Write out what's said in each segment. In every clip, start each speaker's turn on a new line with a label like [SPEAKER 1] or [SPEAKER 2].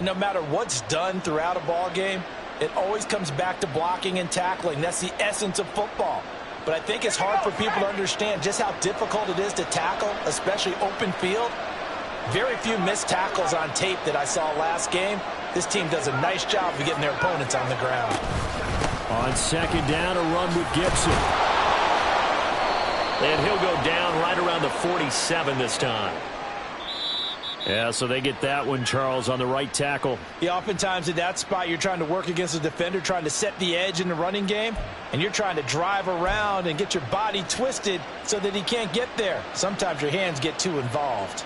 [SPEAKER 1] No matter what's done throughout a ball game, it always comes back to blocking and tackling. That's the essence of football. But I think it's hard for people to understand just how difficult it is to tackle, especially open field. Very few missed tackles on tape that I saw last game. This team does a nice job of getting their opponents on the ground.
[SPEAKER 2] On second down, a run with Gibson. And he'll go down right around the 47 this time. Yeah, so they get that one, Charles, on the right tackle.
[SPEAKER 1] Yeah, oftentimes in that spot, you're trying to work against a defender, trying to set the edge in the running game, and you're trying to drive around and get your body twisted so that he can't get there. Sometimes your hands get too involved.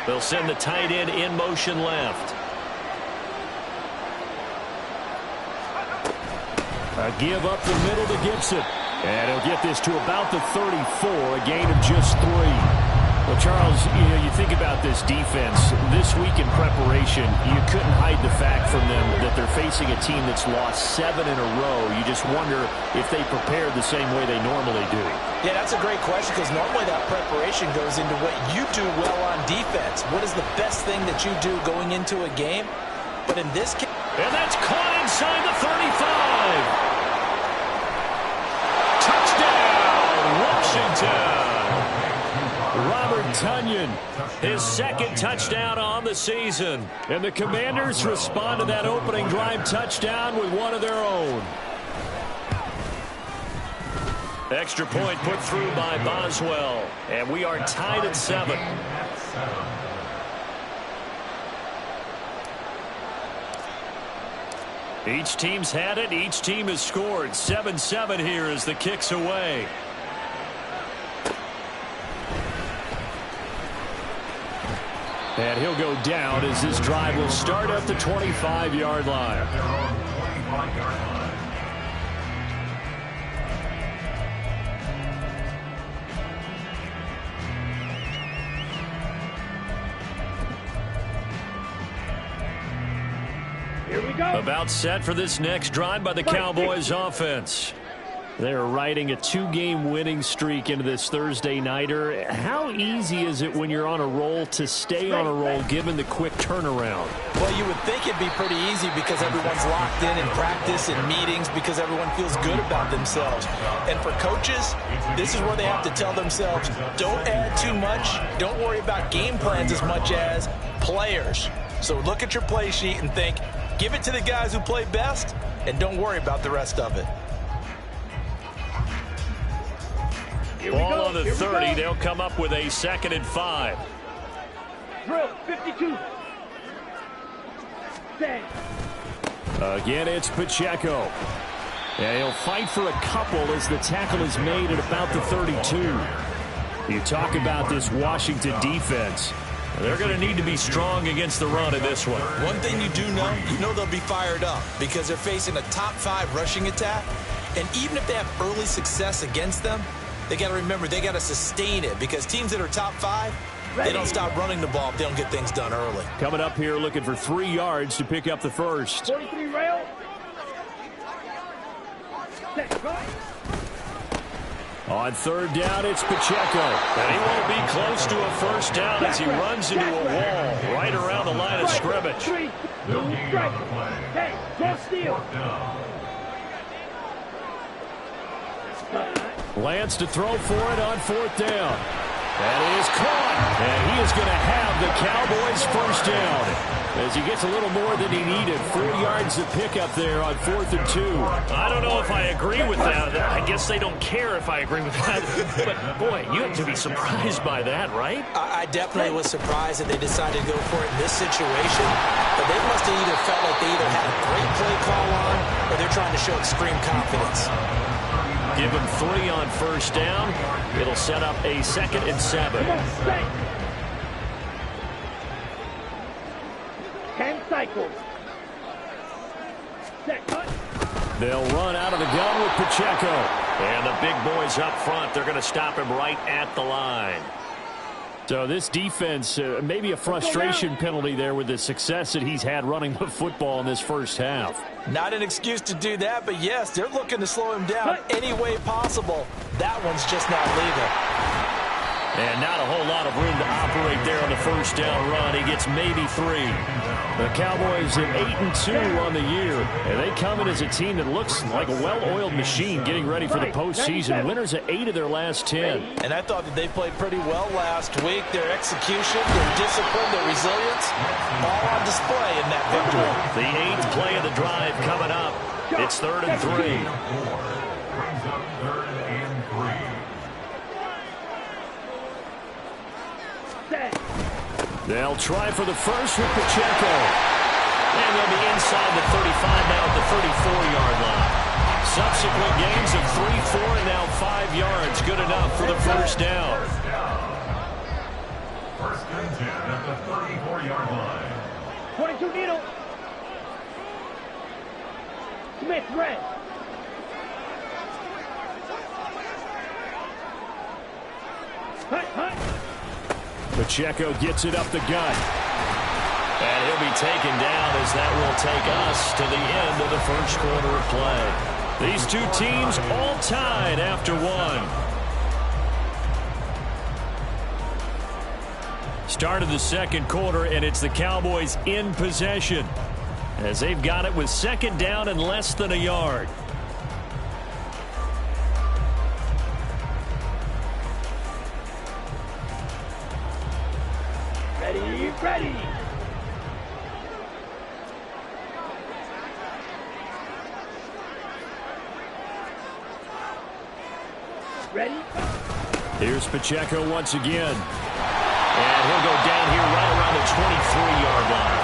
[SPEAKER 2] They'll send the tight end in motion left. A give up the middle to Gibson. And he'll get this to about the 34, a gain of just 3. Well, Charles, you think about this defense. This week in preparation, you couldn't hide the fact from them that they're facing a team that's lost 7 in a row. You just wonder if they prepared the same way they normally do.
[SPEAKER 1] Yeah, that's a great question because normally that preparation goes into what you do well on defense. What is the best thing that you do going into a game? But in this case...
[SPEAKER 2] And that's caught inside the 35. Touchdown, Washington. Robert Tonyan, his second touchdown on the season. And the Commanders respond to that opening drive touchdown with one of their own. Extra point put through by Boswell. And we are tied at 7. Each team's had it. Each team has scored. 7-7 here as the kick's away. And he'll go down as this drive will start at the 25-yard line.
[SPEAKER 3] Here we go.
[SPEAKER 2] About set for this next drive by the Cowboys offense. They're riding a 2-game winning streak into this Thursday nighter. How easy is it when you're on a roll to stay on a roll given the quick turnaround?
[SPEAKER 1] Well, you would think it'd be pretty easy because everyone's locked in practice and meetings because everyone feels good about themselves. And for coaches, this is where they have to tell themselves, don't add too much. Don't worry about game plans as much as players. So look at your play sheet and think, give it to the guys who play best and don't worry about the rest of it.
[SPEAKER 2] Ball on the 30. They'll come up with a 2nd and 5.
[SPEAKER 3] Drill, 52.
[SPEAKER 2] Again, it's Pacheco. And he'll fight for a couple as the tackle is made at about the 32. You talk about this Washington defense. They're going to need to be strong against the run in this one.
[SPEAKER 1] One thing you do know, they'll be fired up because they're facing a top 5 rushing attack. And even if they have early success against them, they got to remember they got to sustain it because teams that are top 5, they don't stop running the ball if they don't get things done early.
[SPEAKER 2] Coming up here looking for 3 yards to pick up the first.
[SPEAKER 3] 43 rail.
[SPEAKER 2] On 3rd down, it's Pacheco. And he won't be close to a first down as he runs into a wall right around the line of scrimmage.
[SPEAKER 3] Hey, go steal.
[SPEAKER 2] Lance to throw for it on 4th down. And he is caught. And he is going to have the Cowboys first down as he gets a little more than he needed. 4 yards of pickup there on 4th and 2.
[SPEAKER 4] I don't know if I agree with that. I guess they don't care if I agree with that. But, boy, you have to be surprised by that, right?
[SPEAKER 1] I definitely was surprised that they decided to go for it in this situation. But they must have either felt like they either had a great play call on or they're trying to show extreme confidence.
[SPEAKER 2] Give him 3 on first down. It'll set up a 2nd and 7.
[SPEAKER 3] 10 cycles.
[SPEAKER 2] They'll run out of the gun with Pacheco. And the big boys up front, they're going to stop him right at the line. So this defense, maybe a frustration penalty there with the success that he's had running the football in this first half.
[SPEAKER 1] Not an excuse to do that, but yes, they're looking to slow him down any way possible. That one's just not legal.
[SPEAKER 2] And not a whole lot of room to operate there on the first down run. He gets maybe 3. The Cowboys at 8-2 on the year. And they come in as a team that looks like a well-oiled machine getting ready for the postseason. Winners of 8 of their last 10.
[SPEAKER 1] And I thought that they played pretty well last week. Their execution, their discipline, their resilience, all on display in that victory.
[SPEAKER 2] The 8th play of the drive coming up. It's 3rd and 3. They'll try for the first with Pacheco. And they'll be inside the 35 now at the 34-yard line. Subsequent gains of 3, 4, and now 5 yards. Good enough for the first down.
[SPEAKER 5] First and 10 at the 34-yard line.
[SPEAKER 3] 22 needle. Smith red.
[SPEAKER 2] Pacheco gets it up the gut. And he'll be taken down as that will take us to the end of the first quarter of play. These two teams all tied after 1. Start of the second quarter, and it's the Cowboys in possession as they've got it with second down and less than a yard.
[SPEAKER 3] Ready. Ready.
[SPEAKER 2] Here's Pacheco once again. And he'll go down here right around the 23-yard line.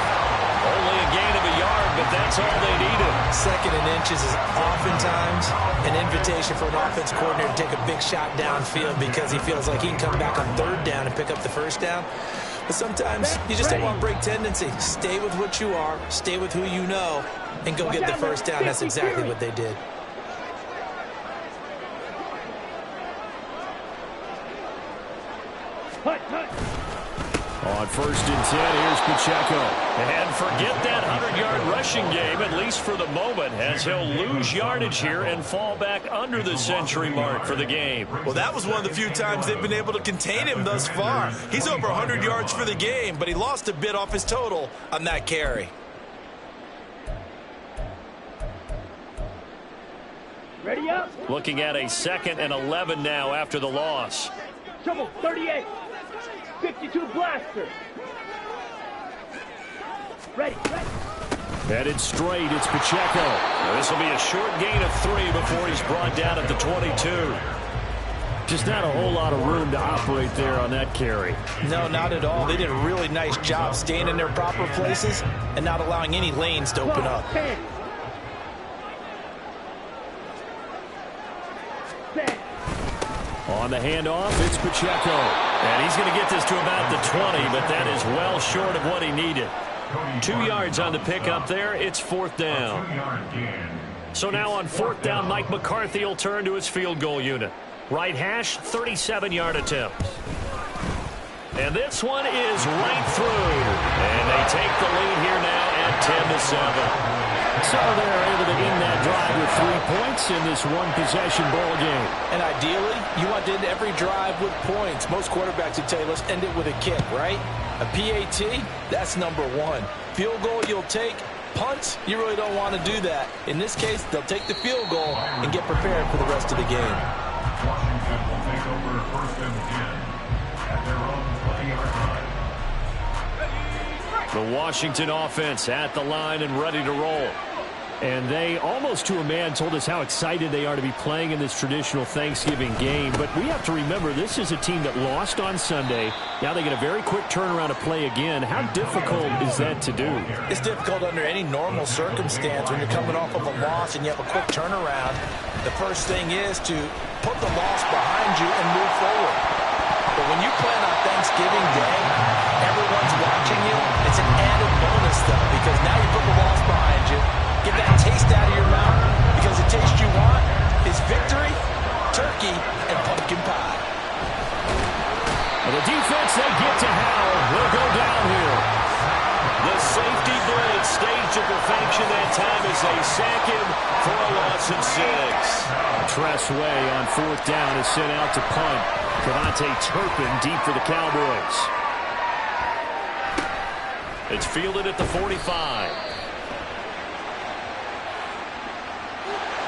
[SPEAKER 2] Only a gain of a yard, but that's all they needed.
[SPEAKER 1] 2nd and inches is oftentimes an invitation for an offense coordinator to take a big shot downfield because he feels like he can come back on 3rd down and pick up the first down. But sometimes you just don't want break tendency. Stay with what you are, stay with who you know, and go get the first down. That's exactly what they did.
[SPEAKER 2] On 1st and 10, here's Pacheco. And forget that 100-yard rushing game, at least for the moment, as he'll lose yardage here and fall back under the century mark for the game.
[SPEAKER 1] Well, that was one of the few times they've been able to contain him thus far. He's over 100 yards for the game, but he lost a bit off his total on that carry.
[SPEAKER 3] Ready up.
[SPEAKER 2] Looking at a 2nd and 11 now after the loss.
[SPEAKER 3] Trouble 38. 52 blaster. Ready.
[SPEAKER 2] Headed straight, it's Pacheco. This will be a short gain of 3 before he's brought down at the 22. Just not a whole lot of room to operate there on that carry.
[SPEAKER 1] No, not at all. They did a really nice job staying in their proper places and not allowing any lanes to open up.
[SPEAKER 3] 10.
[SPEAKER 2] On the handoff, it's Pacheco. And he's going to get this to about the 20, but that is well short of what he needed. 2 yards on the pickup there. It's 4th down. So now on 4th down, Mike McCarthy will turn to his field goal unit. Right hash, 37-yard attempt. And this one is right through. And they take the lead here now at 10-7. So they're able to end that drive with 3 points in this one-possession ball game.
[SPEAKER 1] And ideally, you want to end every drive with points. Most quarterbacks would tell you, let's end it with a kick, right? A PAT, that's number 1. Field goal you'll take. Punts, you really don't want to do that. In this case, they'll take the field goal and get prepared for the rest of the game.
[SPEAKER 5] Washington will take over 1st and 10 at their own 20-yard line.
[SPEAKER 2] The Washington offense at the line and ready to roll. And they, almost to a man, told us how excited they are to be playing in this traditional Thanksgiving game. But we have to remember, this is a team that lost on Sunday. Now they get a very quick turnaround to play again. How difficult is that to do?
[SPEAKER 1] It's difficult under any normal circumstance when you're coming off of a loss and you have a quick turnaround. The first thing is to put the loss behind you and move forward. But when you play on Thanksgiving Day, everyone's watching you. It's an added bonus, though, because now you put the loss behind you. Get that taste out of your mouth, because the taste you want is victory, turkey, and pumpkin pie.
[SPEAKER 2] And the defense, they They sack him for a loss of 6. Tress Way on 4th down is sent out to punt. Cavante Turpin deep for the Cowboys. It's fielded at the 45.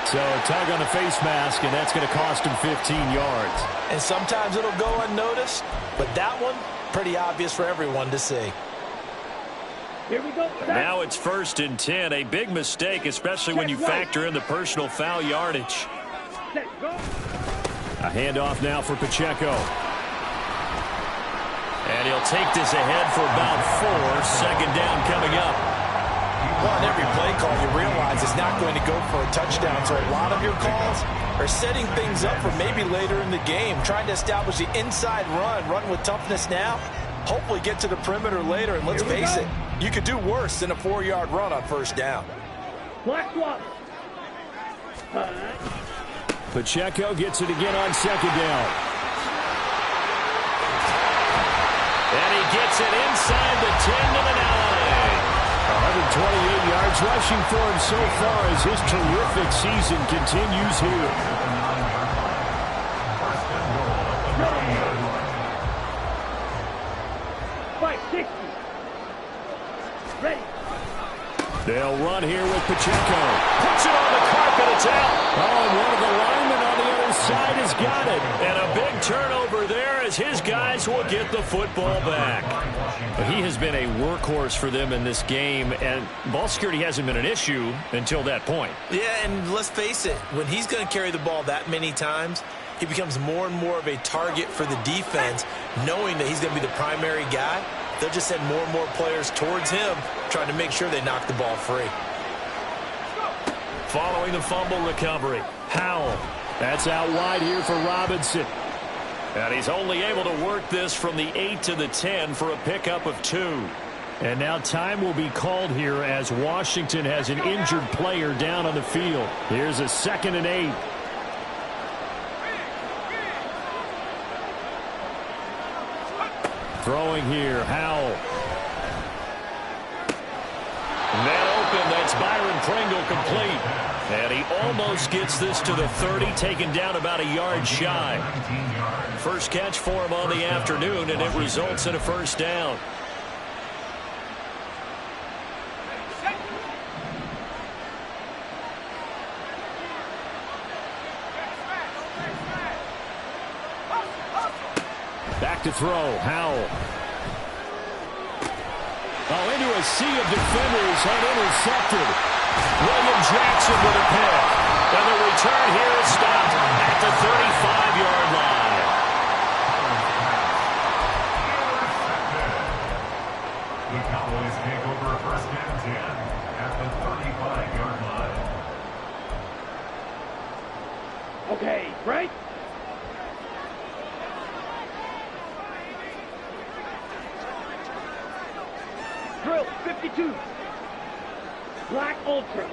[SPEAKER 2] So tug on the face mask, and that's going to cost him 15 yards.
[SPEAKER 1] And sometimes it'll go unnoticed, but that one, pretty obvious for everyone to see.
[SPEAKER 3] Here we go.
[SPEAKER 2] Now it's 1st and 10. A big mistake, especially when you factor in the personal foul yardage.
[SPEAKER 3] Set, go.
[SPEAKER 2] A handoff now for Pacheco. And he'll take this ahead for about 4. 2nd down coming up.
[SPEAKER 1] Well, on every play call, you realize it's not going to go for a touchdown. So a lot of your calls are setting things up for maybe later in the game, trying to establish the inside run with toughness now, hopefully get to the perimeter later. And let's face it, you could do worse than a 4-yard run on 1st down.
[SPEAKER 3] Black swap.
[SPEAKER 2] Pacheco gets it again on 2nd down. And he gets it inside the 10 to the 9. 128 yards rushing for him so far as his terrific season continues here.
[SPEAKER 3] Ready.
[SPEAKER 2] They'll run here with Pacheco. Puts it on the carpet. It's out. Oh, and one of the linemen on the other side has got it. And a big turnover there as his guys will get the football back. But he has been a workhorse for them in this game, and ball security hasn't been an issue until that point.
[SPEAKER 1] Yeah, and let's face it, when he's going to carry the ball that many times, he becomes more and more of a target for the defense, knowing that he's going to be the primary guy. They'll just send more and more players towards him, trying to make sure they knock the ball free.
[SPEAKER 2] Following the fumble recovery, Howell. That's out wide here for Robinson. And he's only able to work this from the 8 to the 10 for a pickup of 2. And now time will be called here as Washington has an injured player down on the field. Here's a 2nd and 8. Throwing here, Howell. Net open, that's Byron Pringle complete. And he almost gets this to the 30, taken down about a yard shy. First catch for him on the afternoon, and it results in a 1st down. Back to throw, Howell. Oh, into a sea of defenders and intercepted. William Jackson with a pick. And the return here is stopped at the 35-yard line.
[SPEAKER 5] The Cowboys take over 1st and 10 at the 35-yard line.
[SPEAKER 3] Okay, right? Drill 52. Black Ultra.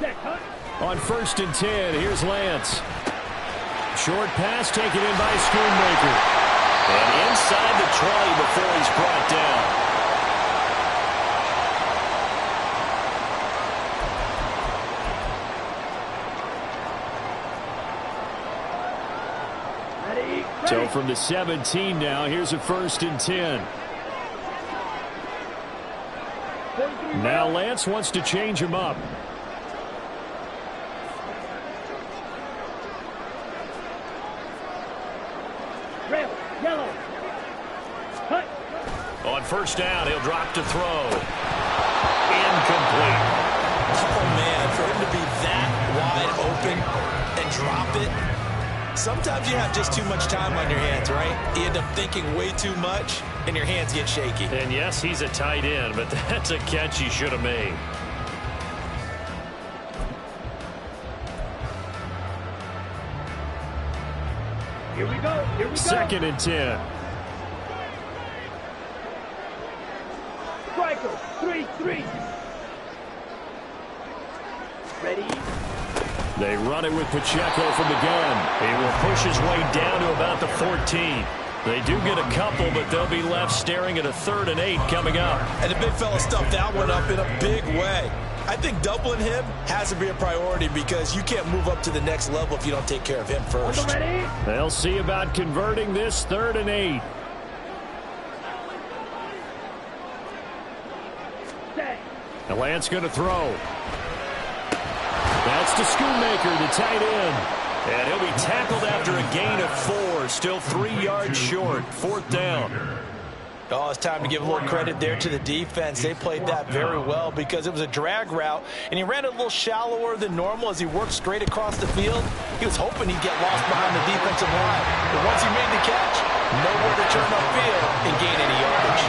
[SPEAKER 3] Set, cut.
[SPEAKER 2] On 1st and 10, here's Lance. Short pass taken in by Schoonmaker. And inside the 20 before he's brought down.
[SPEAKER 3] Ready.
[SPEAKER 2] So from the 17 now, here's a 1st and 10. Now Lance wants to change him up.
[SPEAKER 3] Red, yellow. Cut.
[SPEAKER 2] On 1st down, he'll drop to throw. Incomplete.
[SPEAKER 1] Oh, man, for him to be that wide open and drop it, sometimes you have just too much time on your hands, right? You end up thinking way too much, and your hands get shaky.
[SPEAKER 2] And yes, he's a tight end, but that's a catch he should have made.
[SPEAKER 3] Here we go. Here we go.
[SPEAKER 2] 2nd and 10.
[SPEAKER 3] Striker. 3-3. Ready.
[SPEAKER 2] They run it with Pacheco from the gun. He will push his way down to about the 14.
[SPEAKER 4] They do get a couple, but they'll be left staring at a 3rd and 8 coming up.
[SPEAKER 1] And the big fella stuffed that one up in a big way. I think doubling him has to be a priority because you can't move up to the next level if you don't take care of him first.
[SPEAKER 3] Ready?
[SPEAKER 2] They'll see about converting this 3rd and 8.
[SPEAKER 3] Set.
[SPEAKER 2] The Lance going to throw. That's to Schoonmaker, the tight end.
[SPEAKER 4] And he'll be tackled after a gain of 4. Still 3 yards short. 4th down.
[SPEAKER 1] Oh, it's time to give a little credit there to the defense. They played that very well because it was a drag route, and he ran a little shallower than normal as he worked straight across the field. He was hoping he'd get lost behind the defensive line. But once he made the catch, nowhere to turn upfield and gain any yardage.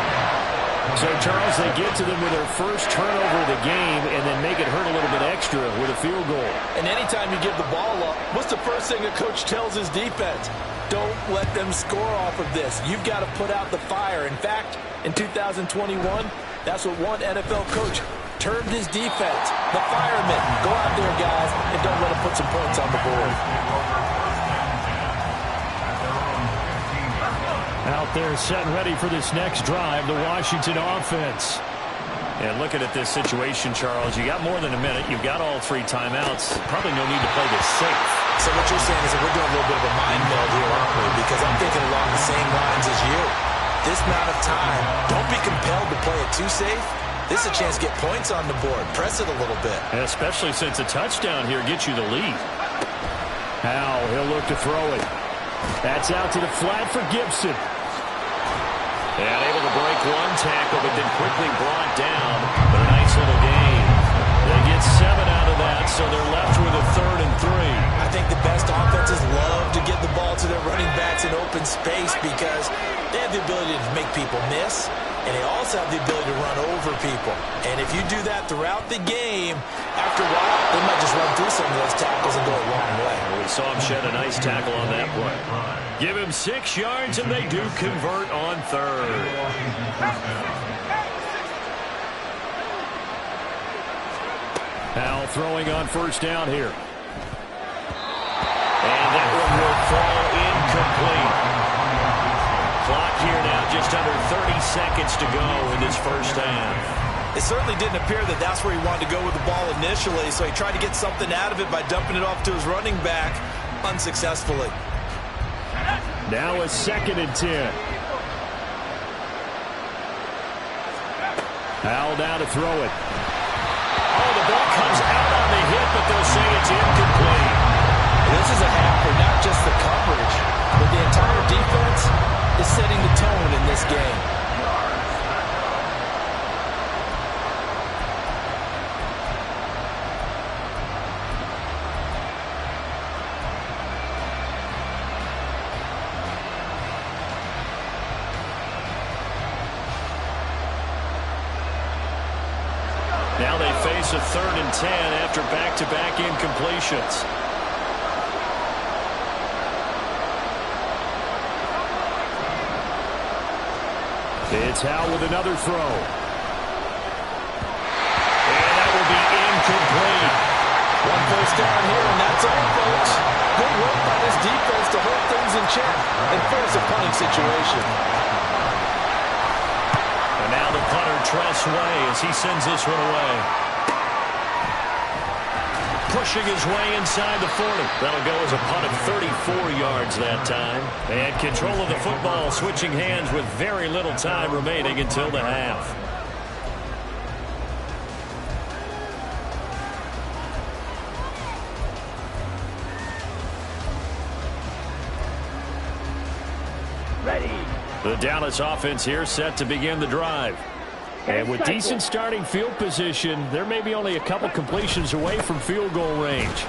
[SPEAKER 2] So, Charles, they get to them with their first turnover of the game and then make it hurt a little bit extra with a field goal.
[SPEAKER 1] And anytime you give the ball up, what's the first thing a coach tells his defense? Don't let them score off of this. You've got to put out the fire. In fact, in 2021, that's what one NFL coach termed his defense, the firemen. Go out there, guys, and don't let them put some points on the board.
[SPEAKER 2] Out there set and ready for this next drive, the Washington offense.
[SPEAKER 4] And looking at this situation, Charles, you got more than a minute. You've got all 3 timeouts. Probably no need to play this safe.
[SPEAKER 1] So what you're saying is that we're doing a little bit of a mind meld here, aren't we? Because I'm thinking along the same lines as you. This amount of time, don't be compelled to play it too safe. This is a chance to get points on the board. Press it a little bit.
[SPEAKER 4] And especially since a touchdown here gets you the lead.
[SPEAKER 2] Now he'll look to throw it. That's out to the flat for Gibson.
[SPEAKER 4] And able to break 1 tackle, but then quickly brought down. But a nice little gain. They get 7 out of that, so they're left with a 3rd and 3.
[SPEAKER 1] I think the best offenses love to get the ball to their running backs in open space because they have the ability to make people miss, and they also have the ability to run over people. And if you do that throughout the game, after a while, they might just run through some of those tackles and go a long way.
[SPEAKER 4] We saw him shed a nice tackle on that play. Give him 6 yards, and they do convert on 3rd.
[SPEAKER 2] Now throwing on 1st down here.
[SPEAKER 4] And that one will fall incomplete. Clock here now, just under 30 seconds to go in this first half.
[SPEAKER 1] It certainly didn't appear that that's where he wanted to go with the ball initially, so he tried to get something out of it by dumping it off to his running back unsuccessfully.
[SPEAKER 2] Now a 2nd and 10. Howell down to throw it.
[SPEAKER 4] Oh, the ball comes out on the hit, but they'll say it's incomplete.
[SPEAKER 1] This is a half where not just the coverage, but the entire defense is setting the tone in this game.
[SPEAKER 4] Now they face a 3rd and 10 after back-to-back incompletions.
[SPEAKER 2] It's Howell with another throw.
[SPEAKER 4] And that will be incomplete.
[SPEAKER 1] 1 first down here, and that's all, folks. Good work by this defense to hold things in check and force a punting situation.
[SPEAKER 4] And now the punter Tress Way as he sends this one away. Pushing his way inside the 40. That'll go as a punt of 34 yards that time. And control of the football, switching hands with very little time remaining until the half.
[SPEAKER 3] Ready.
[SPEAKER 2] The Dallas offense here set to begin the drive. And with decent starting field position, there may be only a couple completions away from field goal range.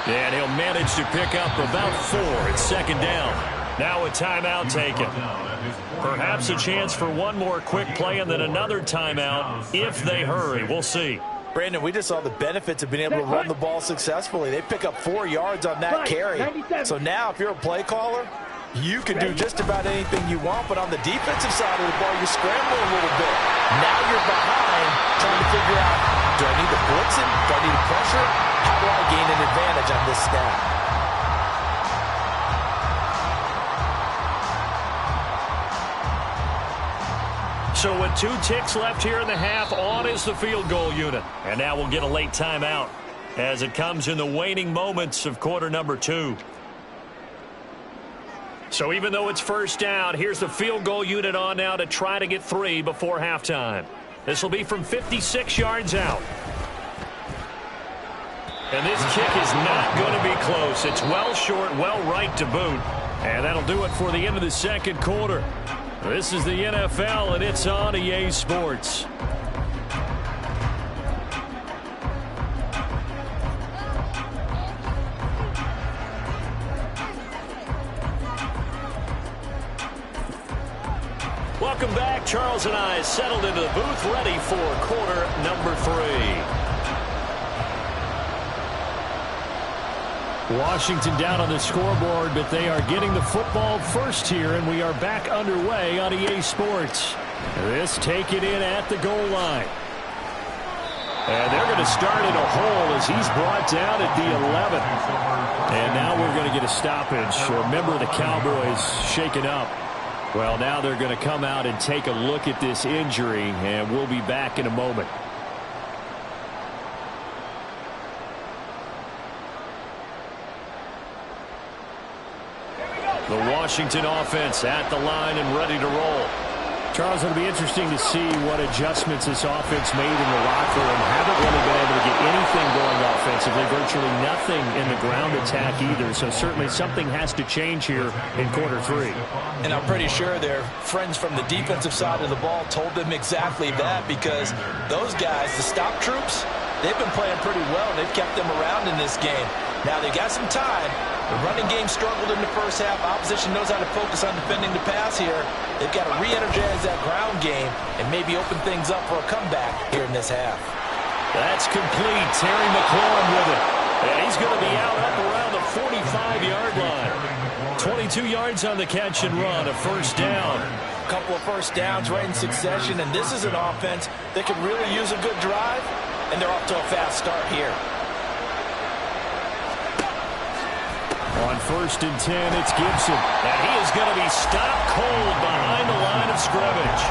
[SPEAKER 4] And he'll manage to pick up about 4. It's 2nd down. Now a timeout taken. Perhaps a chance for one more quick play and then another timeout if they hurry. We'll see.
[SPEAKER 1] Brandon, we just saw the benefits of being able to run the ball successfully. They pick up 4 yards on that carry. So now if you're a play caller, you can do just about anything you want, but on the defensive side of the ball, you're scrambling a little bit. Now you're behind trying to figure out, do I need to blitz him? Do I need to pressure? How do I gain an advantage on this snap?
[SPEAKER 4] So with 2 ticks left here in the half, on is the field goal unit. And now we'll get a late timeout as it comes in the waning moments of quarter number 2. So even though it's first down, here's the field goal unit on now to try to get 3 before halftime. This will be from 56 yards out. And this kick is not going to be close. It's well short, well right to boot. And that'll do it for the end of the second quarter. This is the NFL, and it's on EA Sports. Welcome back. Charles and I settled into the booth, ready for quarter number 3.
[SPEAKER 2] Washington down on the scoreboard, but they are getting the football first here, and we are back underway on EA Sports. This taken in at the goal line. And they're going to start in a hole as he's brought down at the 11. And now we're going to get a stoppage. A member of the Cowboys shaken up. Well, now they're going to come out and take a look at this injury, and we'll be back in a moment. The Washington offense at the line and ready to roll. Charles, it'll be interesting to see what adjustments this offense made in the locker room. Haven't really been able to get anything going offensively. Virtually nothing in the ground attack either. So certainly something has to change here in quarter 3.
[SPEAKER 1] And I'm pretty sure their friends from the defensive side of the ball told them exactly that, because those guys, the stop troops, they've been playing pretty well. They've kept them around in this game. Now they got some time. The running game struggled in the first half. Opposition knows how to focus on defending the pass here. They've got to re-energize that ground game and maybe open things up for a comeback here in this half.
[SPEAKER 4] That's complete. Terry McLaurin with it. And he's going to be out up around the 45-yard line. 22 yards on the catch and run, a first down.
[SPEAKER 1] A couple of first downs right in succession, and this is an offense that could really use a good drive, and they're off to a fast start here.
[SPEAKER 2] On 1st and 10, it's Gibson.
[SPEAKER 4] And he is going to be stopped cold behind the line of scrimmage.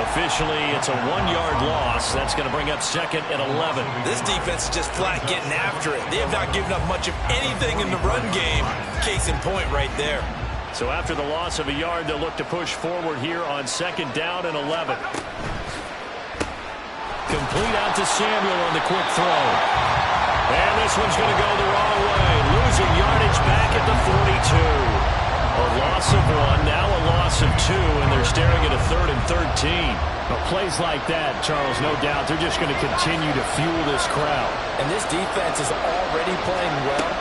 [SPEAKER 4] Officially, it's a 1-yard loss. That's going to bring up 2nd and 11.
[SPEAKER 1] This defense is just flat getting after it. They have not given up much of anything in the run game. Case in point right there.
[SPEAKER 4] So after the loss of a yard, they'll look to push forward here on 2nd down and 11. Complete out to Samuel on the quick throw. And this one's going to go the wrong way. Losing yardage back at the 42. A loss of 1, now a loss of 2, and they're staring at a 3rd and 13.
[SPEAKER 2] Well, plays like that, Charles, no doubt, they're just going to continue to fuel this crowd.
[SPEAKER 1] And this defense is already playing well,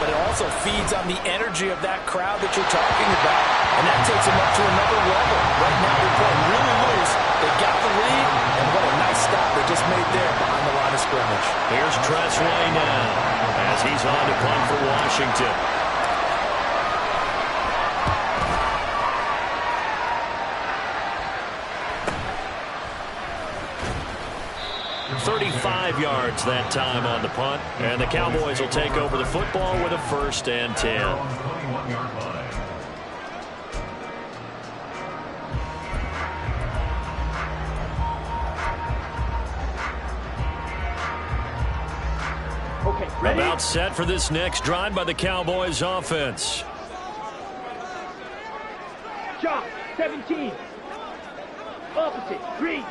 [SPEAKER 1] but it also feeds on the energy of that crowd that you're talking about. And that takes them up to another level. Right now they're playing really loose. They got the lead, and what a nice stop they just made there behind the line of scrimmage.
[SPEAKER 4] Here's Tress Way now as he's on to punt for Washington. 35 yards that time on the punt, and the Cowboys will take over the football with a 1st and 10.
[SPEAKER 3] Okay, ready?
[SPEAKER 4] About set for this next drive by the Cowboys offense.
[SPEAKER 3] Shot, 17. Opposite, green.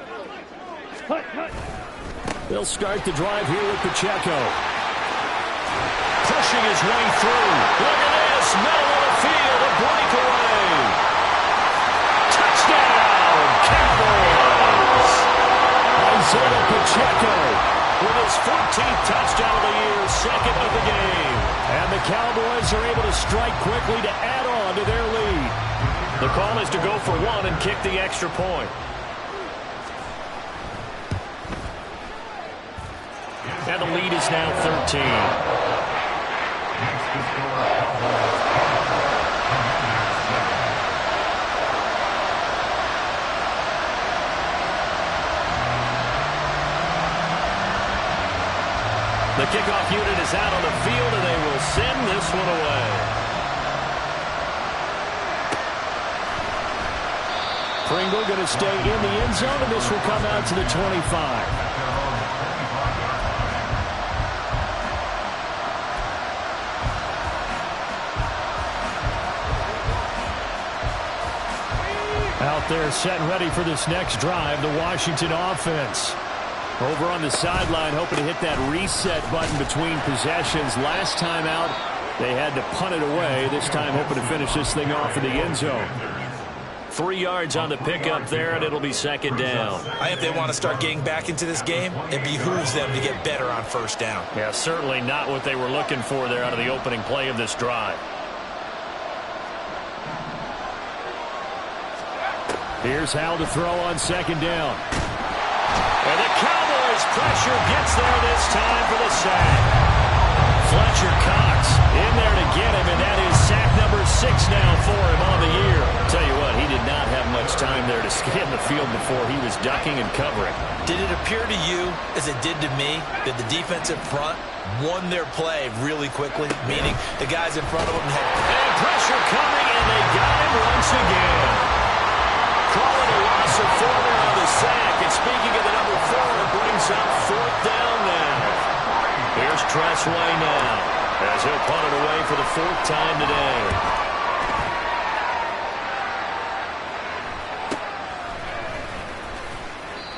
[SPEAKER 3] Hut, hut.
[SPEAKER 2] They'll start the drive here with Pacheco.
[SPEAKER 4] Pushing his way through. Look at this. Middle of the field. A breakaway. Touchdown, Cowboys.
[SPEAKER 2] Isaiah Pacheco
[SPEAKER 4] with his 14th touchdown of the year, 2nd of the game.
[SPEAKER 2] And the Cowboys are able to strike quickly to add on to their lead.
[SPEAKER 4] The call is to go for 1 and kick the extra point. And the lead is now 13. The kickoff unit is out on the field, and they will send this one away.
[SPEAKER 2] Pringle going to stay in the end zone, and this will come out to the 25. Out there set and ready for this next drive, the Washington offense. Over on the sideline, hoping to hit that reset button between possessions. Last time out, they had to punt it away. This time, hoping to finish this thing off in the end zone.
[SPEAKER 4] 3 yards on the pickup there, and it'll be second down.
[SPEAKER 1] I think they want to start getting back into this game. It behooves them to get better on first down.
[SPEAKER 4] Yeah, certainly not what they were looking for there out of the opening play of this drive.
[SPEAKER 2] Here's Hal to throw on second down.
[SPEAKER 4] And the Cowboys pressure gets there this time for the sack. Fletcher Cox in there to get him, and that is sack number 6 now for him on the year. Tell you what, he did not have much time there to scan the field before he was ducking and covering.
[SPEAKER 1] Did it appear to you, as it did to me, that the defensive front won their play really quickly? Meaning the guys in front of them had...
[SPEAKER 4] And pressure coming, and they got him once again. Calling a loss of 4 there on the sack. And speaking of the number 4, it brings up 4th down now. Here's Tressway now, as he'll punt it away for the 4th time today.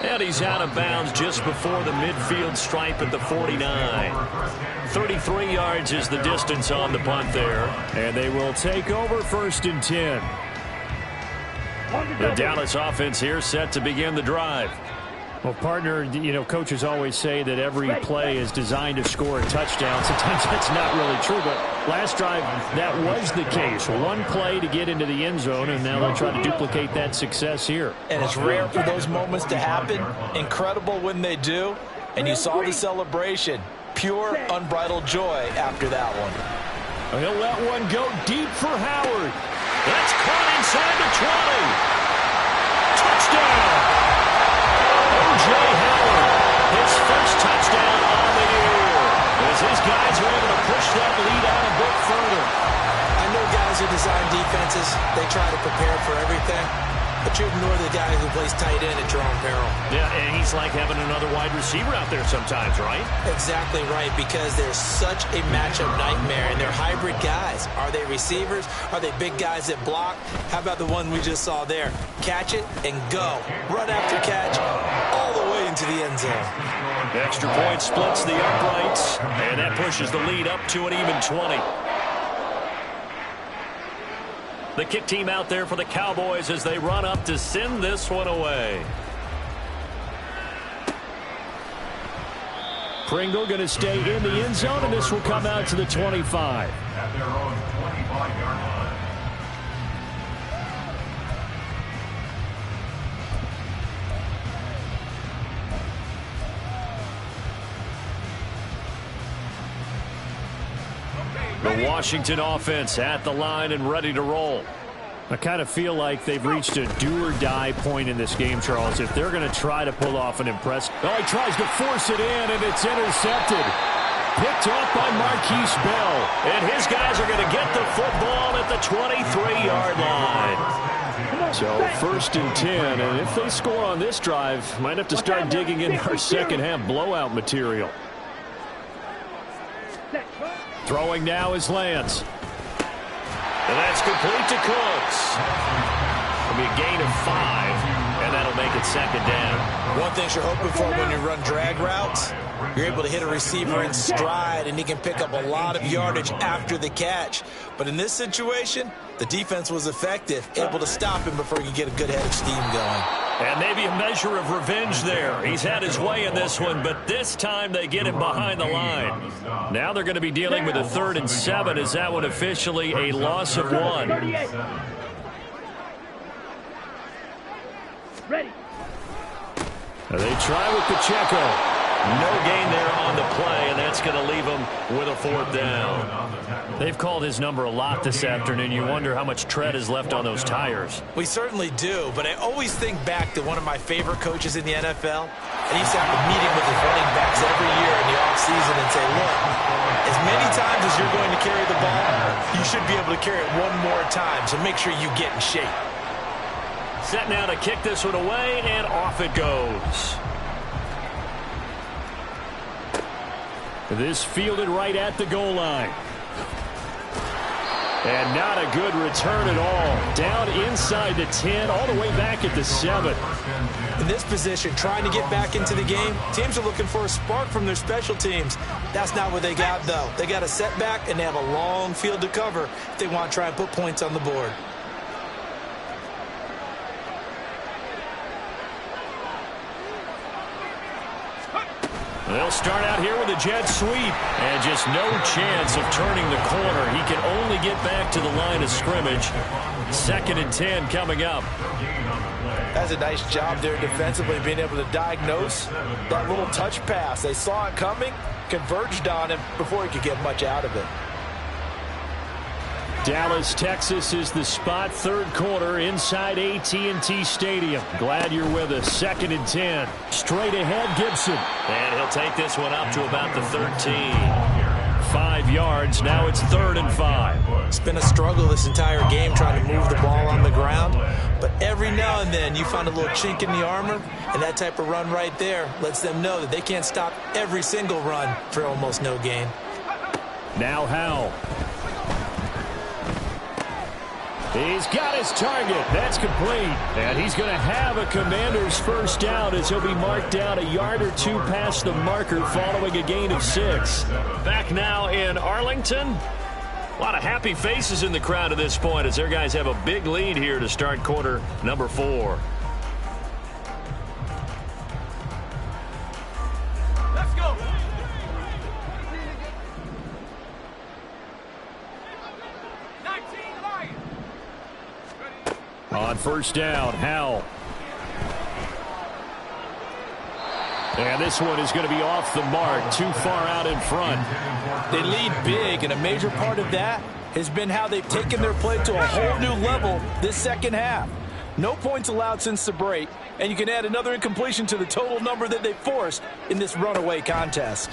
[SPEAKER 4] And he's out of bounds just before the midfield stripe at the 49. 33 yards is the distance on the punt there.
[SPEAKER 2] And they will take over 1st and 10.
[SPEAKER 4] The Dallas offense here set to begin the drive.
[SPEAKER 2] Well, partner, you know, coaches always say that every play is designed to score a touchdown. Sometimes that's not really true, but last drive, that was the case. One play to get into the end zone, and now they'll try to duplicate that success here.
[SPEAKER 1] And it's rare for those moments to happen. Incredible when they do. And you saw the celebration. Pure, unbridled joy after that one.
[SPEAKER 2] He'll let one go deep for Howard.
[SPEAKER 4] That's caught inside the 20. Touchdown! O.J. Howard, his first touchdown on the year. As his guys are able to push that lead out a bit further.
[SPEAKER 1] I know guys who design defenses, they try to prepare for everything. But you ignore the guy who plays tight end at your own peril.
[SPEAKER 4] Yeah, and he's like having another wide receiver out there sometimes, right?
[SPEAKER 1] Exactly right, because there's such a matchup nightmare, and they're hybrid guys. Are they receivers? Are they big guys that block? How about the one we just saw there? Catch it and go. Run after catch all the way into the end zone.
[SPEAKER 4] Extra point splits the uprights, and that pushes the lead up to an even 20. The kick team out there for the Cowboys as they run up to send this one away.
[SPEAKER 2] Pringle going to stay in the end zone, and this will come out to the 25.
[SPEAKER 5] At their own 25-yard line.
[SPEAKER 4] The Washington offense at the line and ready to roll.
[SPEAKER 2] I kind of feel like they've reached a do-or-die point in this game, Charles. If they're going to try to pull off an impressive... Oh, he tries to force it in, and it's intercepted. Picked off by Marquise Bell.
[SPEAKER 4] And his guys are going to get the football at the 23-yard line.
[SPEAKER 2] So 1st and 10, and if they score on this drive, might have to start digging in our second-half blowout material. Throwing now is Lance.
[SPEAKER 4] And that's complete to Cooks. It'll be a gain of 5, and that'll make it second down.
[SPEAKER 1] One thing you're hoping for when you run drag routes, you're able to hit a receiver in stride, and he can pick up a lot of yardage after the catch. But in this situation, the defense was effective, able to stop him before he could get a good head of steam going.
[SPEAKER 4] And maybe a measure of revenge there. He's had his way in this one, but this time they get him behind the line. Now they're going to be dealing with a 3rd and 7. Is that one officially a loss of 1?
[SPEAKER 3] Ready.
[SPEAKER 2] They try with Pacheco.
[SPEAKER 4] No gain there on the play, and that's going to leave him with a 4th down.
[SPEAKER 2] They've called his number a lot this afternoon. You wonder how much tread is left on those tires.
[SPEAKER 1] We certainly do, but I always think back to one of my favorite coaches in the NFL. And he used to have a meeting with his running backs every year in the offseason and say, look, as many times as you're going to carry the ball, you should be able to carry it one more time, so make sure you get in shape.
[SPEAKER 4] Set now to kick this one away, and off it goes.
[SPEAKER 2] This fielded right at the goal line. And not a good return at all. Down inside the 10, all the way back at the 7.
[SPEAKER 1] In this position, trying to get back into the game, teams are looking for a spark from their special teams. That's not what they got, though. They got a setback, and they have a long field to cover if they want to try and put points on the board.
[SPEAKER 4] They'll start out here with a jet sweep, and just no chance of turning the corner. He can only get back to the line of scrimmage. 2nd and 10 coming up.
[SPEAKER 1] That's a nice job there defensively, being able to diagnose that little touch pass. They saw it coming, converged on him before he could get much out of it.
[SPEAKER 2] Dallas, Texas is the spot. 3rd quarter inside AT&T Stadium. Glad you're with us. 2nd and 10. Straight ahead, Gibson.
[SPEAKER 4] And he'll take this one up to about the 13. 5 yards. Now it's 3rd and 5.
[SPEAKER 1] It's been a struggle this entire game trying to move the ball on the ground. But every now and then you find a little chink in the armor, and that type of run right there lets them know that they can't stop every single run for almost no gain.
[SPEAKER 2] Now Howell. He's got his target. That's complete. And he's going to have a Commander's first down as he'll be marked down a yard or 2 past the marker following a gain of 6.
[SPEAKER 4] Back now in Arlington. A lot of happy faces in the crowd at this point as their guys have a big lead here to start quarter number 4.
[SPEAKER 3] Let's go.
[SPEAKER 2] On first down, Howell. And this one is going to be off the mark, too far out in front.
[SPEAKER 1] They lead big, and a major part of that has been how they've taken their play to a whole new level this second half. No points allowed since the break, and you can add another incompletion to the total number that they forced in this runaway contest.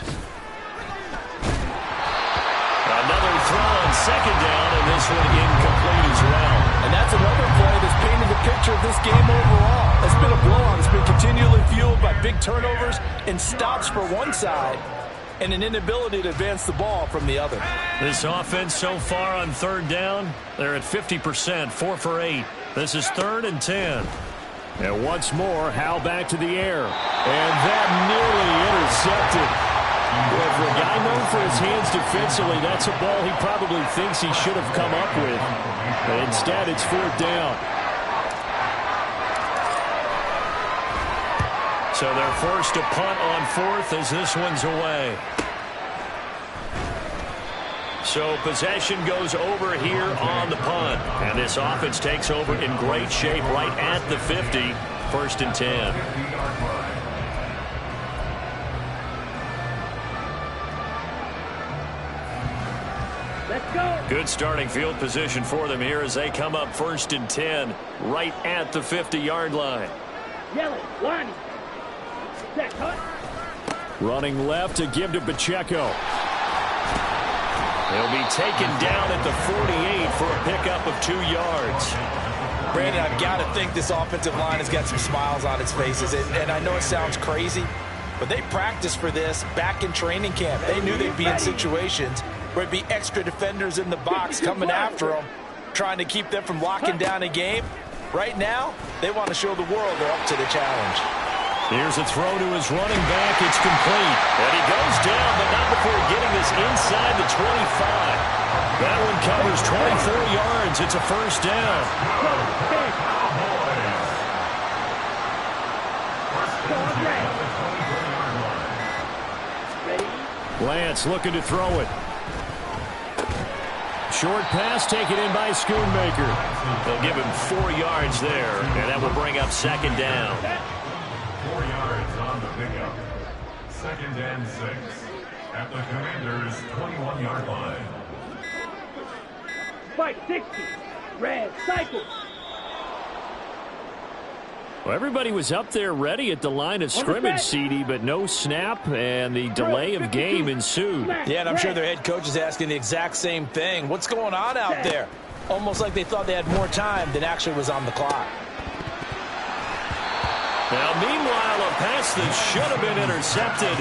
[SPEAKER 4] Another throw on 2nd down, and this one incomplete as well.
[SPEAKER 1] And that's another play that's painted the picture of this game overall. It's been a blowout. It's been continually fueled by big turnovers and stops for one side and an inability to advance the ball from the other.
[SPEAKER 4] This offense so far on 3rd down, they're at 50%, 4 for 8. This is 3rd and 10.
[SPEAKER 2] And once more, Howell back to the air. And that nearly intercepted. Well, for a guy known for his hands defensively, that's a ball he probably thinks he should have come up with. But instead, it's 4th down.
[SPEAKER 4] So they're forced to punt on 4th as this one's away. So possession goes over here on the punt. And this offense takes over in great shape right at the 50. 1st and 10. Good starting field position for them here as they come up 1st and 10 right at the 50-yard line.
[SPEAKER 3] Yellow, line. Set, cut.
[SPEAKER 2] Running left to give to Pacheco.
[SPEAKER 4] He'll be taken down at the 48 for a pickup of 2 yards.
[SPEAKER 1] Brandon, I've got to think this offensive line has got some smiles on its faces. And I know it sounds crazy, but they practiced for this back in training camp. They knew they'd be in situations where it'd be extra defenders in the box coming after them, trying to keep them from locking down a game. Right now, they want to show the world they're up to the challenge.
[SPEAKER 4] Here's a throw to his running back. It's complete. And he goes down, but not before getting this inside the 25. That one covers 24 yards. It's a 1st down.
[SPEAKER 2] Lance looking to throw it. Short pass taken in by Schoonmaker.
[SPEAKER 4] They'll give him 4 yards there, and that will bring up 2nd down.
[SPEAKER 5] 4 yards on the pickup. 2nd and 6 at the Commander's 21-yard line.
[SPEAKER 3] Fight 60. Red cycle.
[SPEAKER 2] Well, everybody was up there ready at the line of scrimmage, CD, but no snap, and the delay of game ensued.
[SPEAKER 1] Yeah, and I'm sure their head coach is asking the exact same thing. What's going on out there? Almost like they thought they had more time than actually was on the clock.
[SPEAKER 4] Now, meanwhile, a pass that should have been intercepted,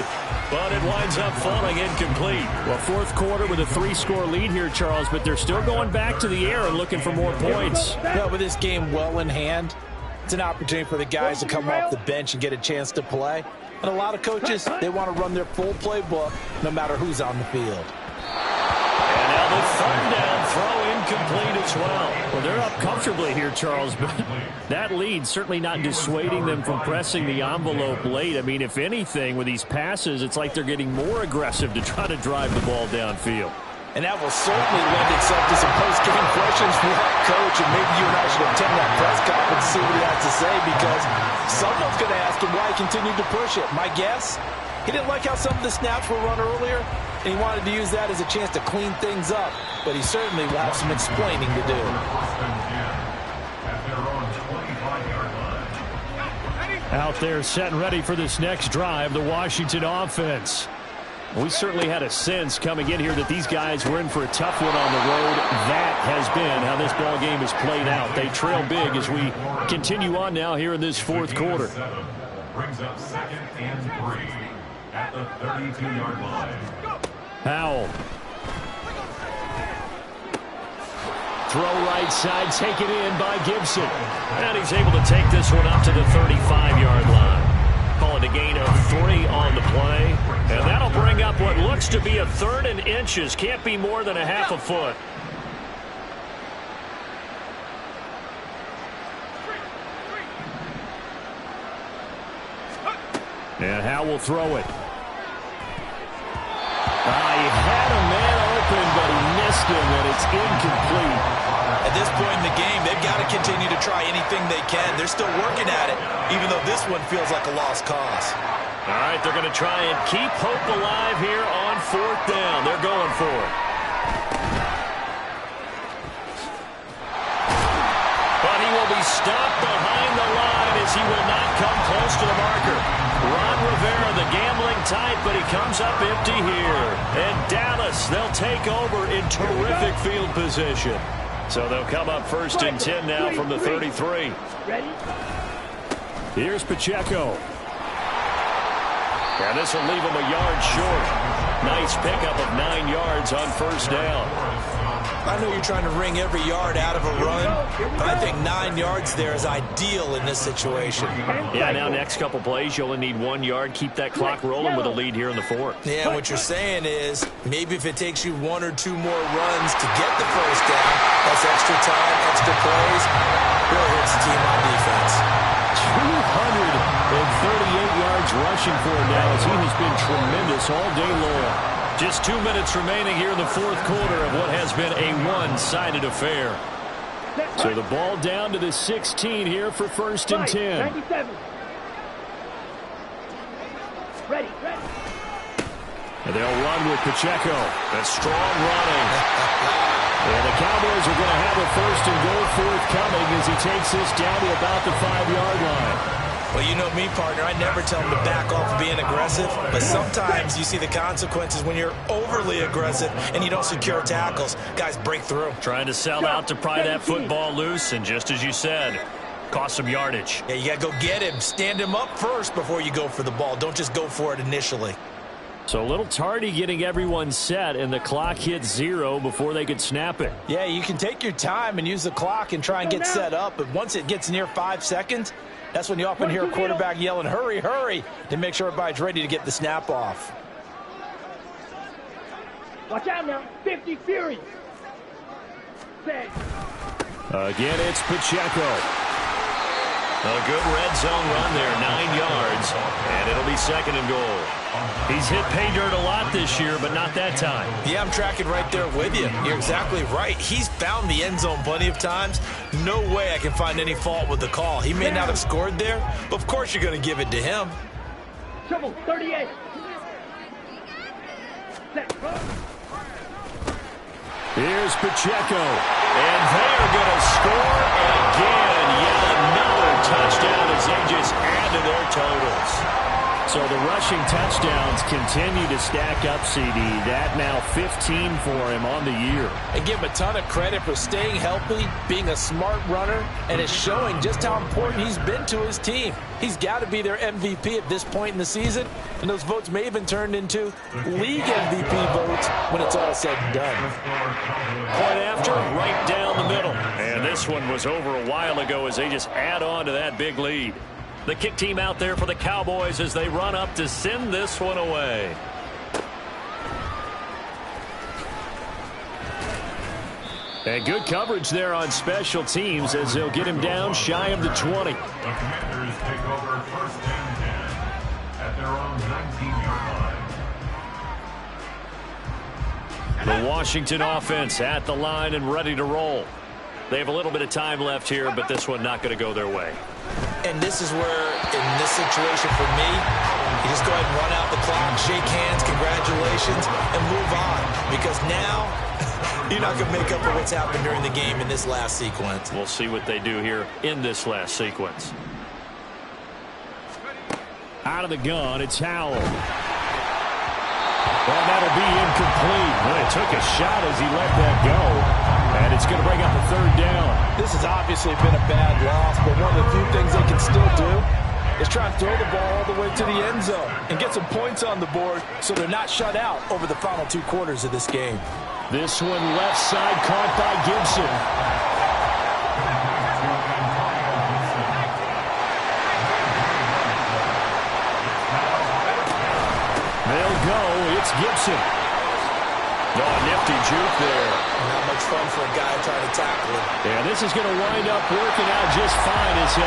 [SPEAKER 4] but it winds up falling incomplete.
[SPEAKER 2] Well, fourth quarter with a 3-score lead here, Charles, but they're still going back to the air and looking for more points.
[SPEAKER 1] Well, with this game well in hand, it's an opportunity for the guys to come off the bench and get a chance to play. And a lot of coaches, they want to run their full playbook no matter who's on the field.
[SPEAKER 4] And now the third down throw incomplete as well.
[SPEAKER 2] Well, they're up comfortably here, Charles, but that lead certainly not dissuading them from pressing the envelope late. I mean, if anything, with these passes, it's like they're getting more aggressive to try to drive the ball downfield.
[SPEAKER 1] And that will certainly lend itself to some post-game questions for that coach, and maybe you and I should attend that press conference and see what he has to say, because someone's going to ask him why he continued to push it. My guess, he didn't like how some of the snaps were run earlier, and he wanted to use that as a chance to clean things up, but he certainly will have some explaining to do.
[SPEAKER 2] Out there set and ready for this next drive, the Washington offense. We certainly had a sense coming in here that these guys were in for a tough one on the road. That has been how this ball game has played out. They trail big as we continue on now here in this fourth quarter.
[SPEAKER 5] Brings up 2nd and 3 at the 32-yard line.
[SPEAKER 2] Powell. Throw right side, taken in by Gibson.
[SPEAKER 4] And he's able to take this one up to the 35-yard line. Call it a gain of 3 on the play. And that'll bring up what looks to be a 3rd and inches. Can't be more than a half a foot.
[SPEAKER 2] And Howe will throw it. He had a man open, but he missed him, and it's incomplete.
[SPEAKER 1] At this point in the game, they've got to continue to try anything they can. They're still working at it, even though this one feels like a lost cause.
[SPEAKER 4] All right, they're going to try and keep hope alive here on 4th down. They're going for it. But he will be stopped behind the line as he will not come close to the marker. Ron Rivera, the gambling type, but he comes up empty here. And Dallas, they'll take over in terrific field position. So they'll come up 1st and 10 now from the 33.
[SPEAKER 3] Ready?
[SPEAKER 2] Here's Pacheco.
[SPEAKER 4] And this will leave him a yard short. Nice pickup of 9 yards on 1st down.
[SPEAKER 1] I know you're trying to wring every yard out of a run, but I think 9 yards there is ideal in this situation.
[SPEAKER 4] Yeah, now next couple plays, you only need 1 yard. Keep that clock rolling with a lead here in the 4th.
[SPEAKER 1] Yeah, what you're saying is maybe if it takes you 1 or 2 more runs to get the 1st down, that's extra time, extra plays, really hurts the team on defense.
[SPEAKER 2] 238 yards rushing for him now as he has been tremendous all day long.
[SPEAKER 4] Just 2 minutes remaining here in the 4th quarter of what has been a one-sided affair.
[SPEAKER 2] So the ball down to the 16 here for 1st and 10.
[SPEAKER 3] 97. Ready.
[SPEAKER 2] And they'll run with Pacheco.
[SPEAKER 4] That's strong running.
[SPEAKER 2] And the Cowboys are going to have a 1st and goal forthcoming as he takes this down to about the 5-yard line.
[SPEAKER 1] Well, you know me, partner. I never tell them to back off of being aggressive, but sometimes you see the consequences when you're overly aggressive and you don't secure tackles. Guys break through.
[SPEAKER 4] Trying to sell out to pry that football loose, and just as you said, cost some yardage.
[SPEAKER 1] Yeah, you got to go get him. Stand him up first before you go for the ball. Don't just go for it initially.
[SPEAKER 2] So a little tardy getting everyone set, and the clock hits 0 before they could snap it.
[SPEAKER 1] Yeah, you can take your time and use the clock and try and get set up, but once it gets near 5 seconds, that's when you often hear a quarterback yelling, hurry, hurry, to make sure everybody's ready to get the snap off.
[SPEAKER 3] Watch out now. 50 Fury. Set.
[SPEAKER 2] Again, it's Pacheco.
[SPEAKER 4] A good red zone run there, 9 yards, and it'll be 2nd and goal. He's hit pay dirt a lot this year, but not that time.
[SPEAKER 1] Yeah, I'm tracking right there with you. You're exactly right. He's found the end zone plenty of times. No way I can find any fault with the call. He may not have scored there, but of course you're going to give it to him.
[SPEAKER 3] Trouble. 38. Set.
[SPEAKER 2] Here's Pacheco.
[SPEAKER 4] And they're going to score again. Yet another touchdown as they just add to their totals.
[SPEAKER 2] So the rushing touchdowns continue to stack up, CD. That now 15 for him on the year.
[SPEAKER 1] And give him a ton of credit for staying healthy, being a smart runner, and it's showing just how important he's been to his team. He's got to be their MVP at this point in the season, and those votes may have been turned into league MVP votes when it's all said and done.
[SPEAKER 4] Point after, right down the middle. And this one was over a while ago as they just add on to that big lead. The kick team out there for the Cowboys as they run up to send this one away.
[SPEAKER 2] And good coverage there on special teams as they'll get him down shy of the 20.
[SPEAKER 5] The Commanders take over first and 10 at their own 19-yard line.
[SPEAKER 4] The Washington offense at the line and ready to roll. They have a little bit of time left here, but this one not going to go their way.
[SPEAKER 1] And this is where, in this situation for me, you just go ahead and run out the clock, shake hands, congratulations, and move on. Because now, you're not going to make up for what's happened during the game in this last sequence.
[SPEAKER 4] We'll see what they do here in this last sequence.
[SPEAKER 2] Out of the gun, it's Howell. Well, that'll be incomplete. Well, it took a shot as he let that go. And it's going to bring up a third down.
[SPEAKER 1] This has obviously been a bad loss, but one of the few things they can still do is try and throw the ball all the way to the end zone and get some points on the board so they're not shut out over the final 2 quarters of this game.
[SPEAKER 2] This one left side caught by Gibson. They'll go. It's Gibson.
[SPEAKER 4] Oh, nifty juke there.
[SPEAKER 1] Not much fun for a guy trying to tackle him.
[SPEAKER 2] Yeah, this is going to wind up working out just fine as he'll